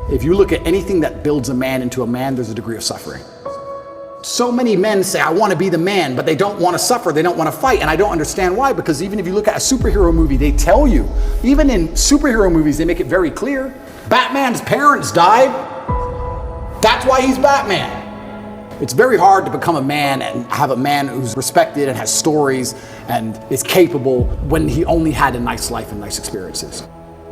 If you look at anything that builds a man into a man, there's a degree of suffering. So many men say, I want to be the man, but they don't want to suffer, they don't want to fight, and I don't understand why, because even if you look at a superhero movie, they tell you, even in superhero movies, they make it very clear, Batman's parents died, that's why he's Batman. It's very hard to become a man and have a man who's respected and has stories and is capable when he only had a nice life and nice experiences.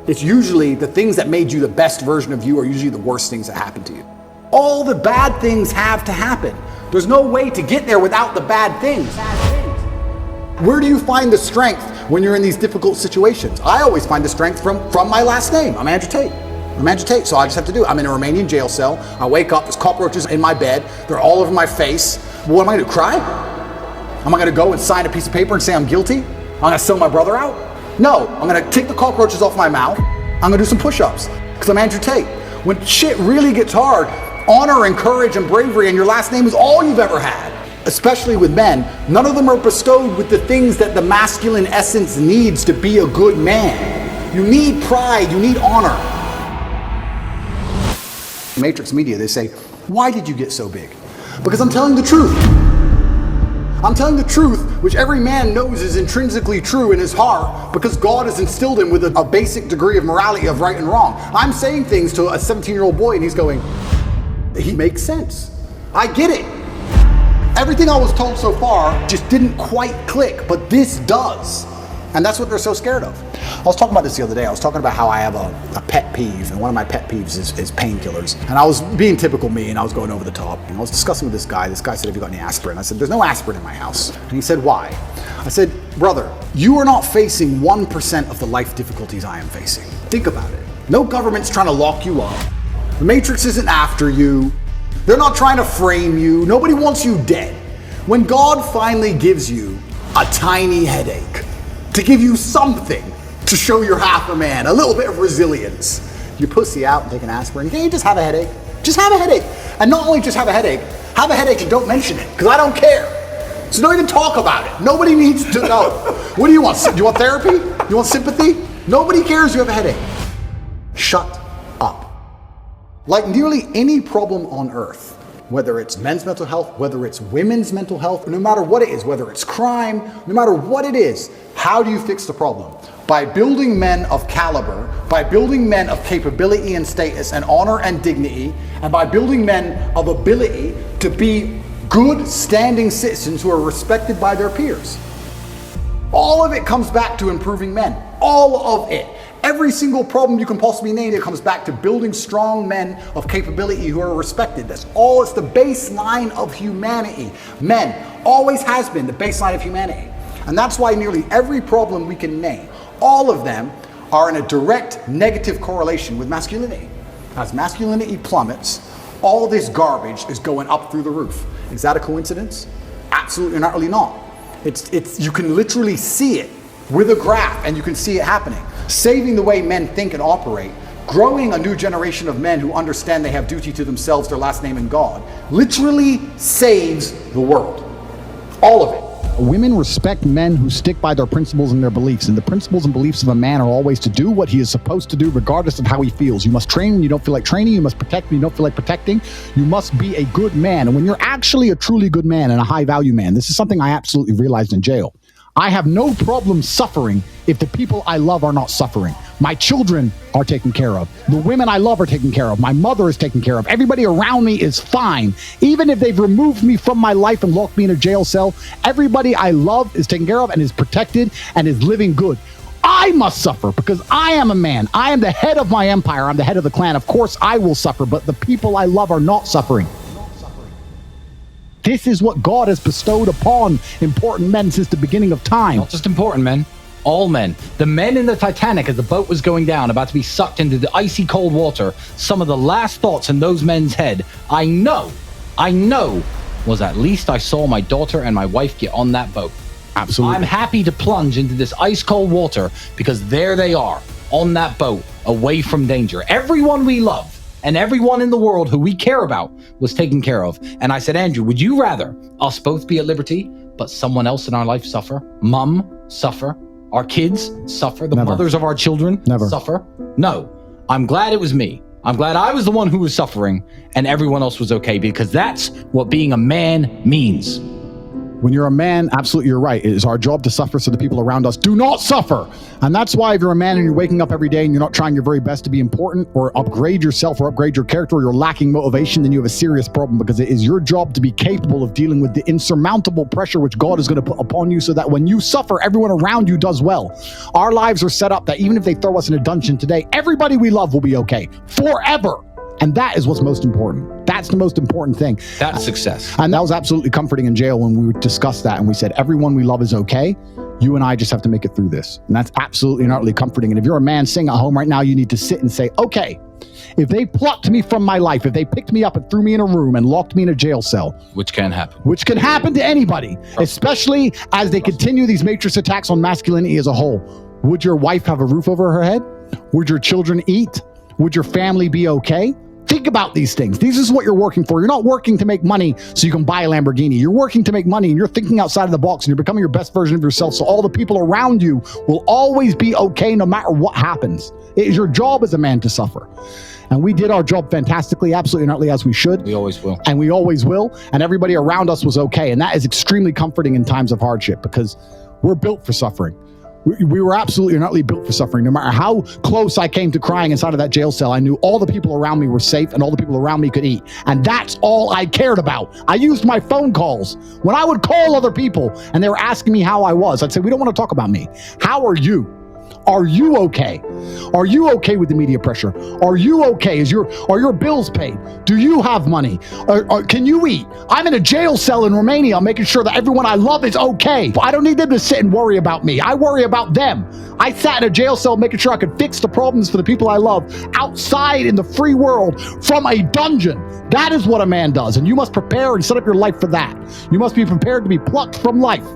It's usually the things that made you the best version of you are usually the worst things that happen to you. All the bad things have to happen. There's no way to get there without the bad things. Where do you find the strength when you're in these difficult situations? I always find the strength from my last name. I'm Andrew Tate. I'm Andrew Tate, so I just have to do it. I'm in a Romanian jail cell. I wake up, there's cockroaches in my bed. They're all over my face. What am I gonna do, cry? Am I gonna go and sign a piece of paper and say I'm guilty? I'm gonna sell my brother out? No, I'm gonna take the cockroaches off my mouth. I'm gonna do some push-ups, because I'm Andrew Tate. When shit really gets hard, honor and courage and bravery and your last name is all you've ever had. Especially with men, none of them are bestowed with the things that the masculine essence needs to be a good man. You need pride, you need honor. Matrix Media, they say, why did you get so big? Because I'm telling the truth. I'm telling the truth, which every man knows is intrinsically true in his heart, because God has instilled him with a basic degree of morality of right and wrong. I'm saying things to a 17-year-old boy and he's going, he makes sense. I get it. Everything I was told so far just didn't quite click, but this does. And that's what they're so scared of. I was talking about this the other day. I was talking about how I have a pet peeve, and one of my pet peeves is painkillers. And I was being typical me, and I was going over the top. And I was discussing with this guy. This guy said, have you got any aspirin? I said, there's no aspirin in my house. And he said, why? I said, brother, you are not facing 1% of the life difficulties I am facing. Think about it. No government's trying to lock you up. The Matrix isn't after you. They're not trying to frame you. Nobody wants you dead. When God finally gives you a tiny headache, to give you something to show you're half a man, a little bit of resilience, you pussy out and take an aspirin. Can't you just have a headache? Just have a headache. And not only just have a headache and don't mention it, because I don't care. So don't even talk about it. Nobody needs to know. What do you want? Do you want therapy? You want sympathy? Nobody cares you have a headache. Shut up. Like nearly any problem on earth, whether it's men's mental health, whether it's women's mental health, no matter what it is, whether it's crime, no matter what it is, how do you fix the problem? By building men of caliber, by building men of capability and status and honor and dignity, and by building men of ability to be good standing citizens who are respected by their peers. All of it comes back to improving men. All of it. Every single problem you can possibly name, it comes back to building strong men of capability who are respected. That's all. It's the baseline of humanity. Men always has been the baseline of humanity. And that's why nearly every problem we can name, all of them are in a direct negative correlation with masculinity. As masculinity plummets, all this garbage is going up through the roof. Is that a coincidence? Absolutely not, really not. You can literally see it with a graph, and you can see it happening. Saving the way men think and operate, growing a new generation of men who understand they have duty to themselves, their last name, and God, literally saves the world. All of it. Women respect men who stick by their principles and their beliefs, and the principles and beliefs of a man are always to do what he is supposed to do regardless of how he feels. You must train when you don't feel like training. You must protect when you don't feel like protecting. You must be a good man. And when you're actually a truly good man and a high value man, this is something I absolutely realized in jail. I have no problem suffering if the people I love are not suffering. My children are taken care of. The women I love are taken care of. My mother is taken care of. Everybody around me is fine. Even if they've removed me from my life and locked me in a jail cell, everybody I love is taken care of and is protected and is living good. I must suffer because I am a man. I am the head of my empire. I'm the head of the clan. Of course I will suffer, but the people I love are not suffering. This is what God has bestowed upon important men since the beginning of time. Not just important men, all men. The men in the Titanic as the boat was going down, about to be sucked into the icy cold water, some of the last thoughts in those men's head, I know, was at least I saw my daughter and my wife get on that boat. Absolutely. I'm happy to plunge into this ice cold water because there they are on that boat, away from danger. Everyone we love and everyone in the world who we care about was taken care of. And I said, Andrew, would you rather us both be at liberty, but someone else in our life suffer? Mum suffer? Our kids suffer? The Never. Mothers of our children Never. suffer? No, I'm glad it was me. I'm glad I was the one who was suffering and everyone else was okay, because that's what being a man means. When you're a man, absolutely, you're right. It is our job to suffer so the people around us do not suffer. And that's why if you're a man and you're waking up every day and you're not trying your very best to be important or upgrade yourself or upgrade your character, or you're lacking motivation, then you have a serious problem, because it is your job to be capable of dealing with the insurmountable pressure which God is going to put upon you, so that when you suffer, everyone around you does well. Our lives are set up that even if they throw us in a dungeon today, everybody we love will be okay forever. And that is what's most important. That's the most important thing. That's success. And that was absolutely comforting in jail when we discussed that. And we said, everyone we love is okay. You and I just have to make it through this. And that's absolutely and utterly comforting. And if you're a man sitting at home right now, you need to sit and say, okay, if they plucked me from my life, if they picked me up and threw me in a room and locked me in a jail cell, which can happen to anybody, especially as they continue these matrix attacks on masculinity as a whole, would your wife have a roof over her head? Would your children eat? Would your family be okay? Think about these things. This is what you're working for. You're not working to make money so you can buy a Lamborghini. You're working to make money, and you're thinking outside of the box, and you're becoming your best version of yourself, so all the people around you will always be okay no matter what happens. It is your job as a man to suffer. And we did our job fantastically, absolutely and utterly, as we should. We always will. And we always will. And everybody around us was okay. And that is extremely comforting in times of hardship, because we're built for suffering. We were absolutely not built for suffering. No matter how close I came to crying inside of that jail cell, I knew all the people around me were safe and all the people around me could eat. And that's all I cared about. I used my phone calls. When I would call other people and they were asking me how I was, I'd say, we don't want to talk about me. How are you? Are you okay? Are you okay with the media pressure? Are you okay? Are your bills paid? Do you have money? Can you eat? I'm in a jail cell in Romania, making sure that everyone I love is okay. I don't need them to sit and worry about me. I worry about them. I sat in a jail cell making sure I could fix the problems for the people I love outside in the free world from a dungeon. That is what a man does, and you must prepare and set up your life for that. You must be prepared to be plucked from life.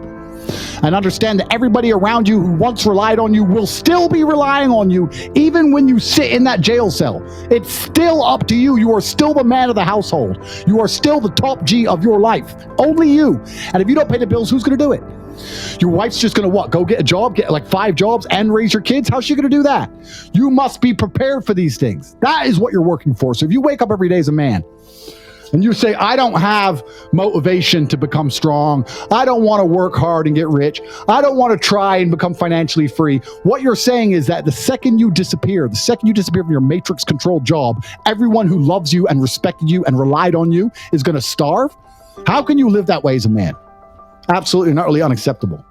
And understand that everybody around you who once relied on you will still be relying on you, even when you sit in that jail cell. It's still up to you. You are still the man of the household. You are still the top G of your life. Only you. And if you don't pay the bills, who's going to do it? Your wife's just going to what? Go get a job, get like 5 jobs and raise your kids? How's she going to do that? You must be prepared for these things. That is what you're working for. So if you wake up every day as a man, and you say, I don't have motivation to become strong. I don't want to work hard and get rich. I don't want to try and become financially free. What you're saying is that the second you disappear from your matrix-controlled job, everyone who loves you and respected you and relied on you is going to starve? How can you live that way as a man? Absolutely and utterly unacceptable.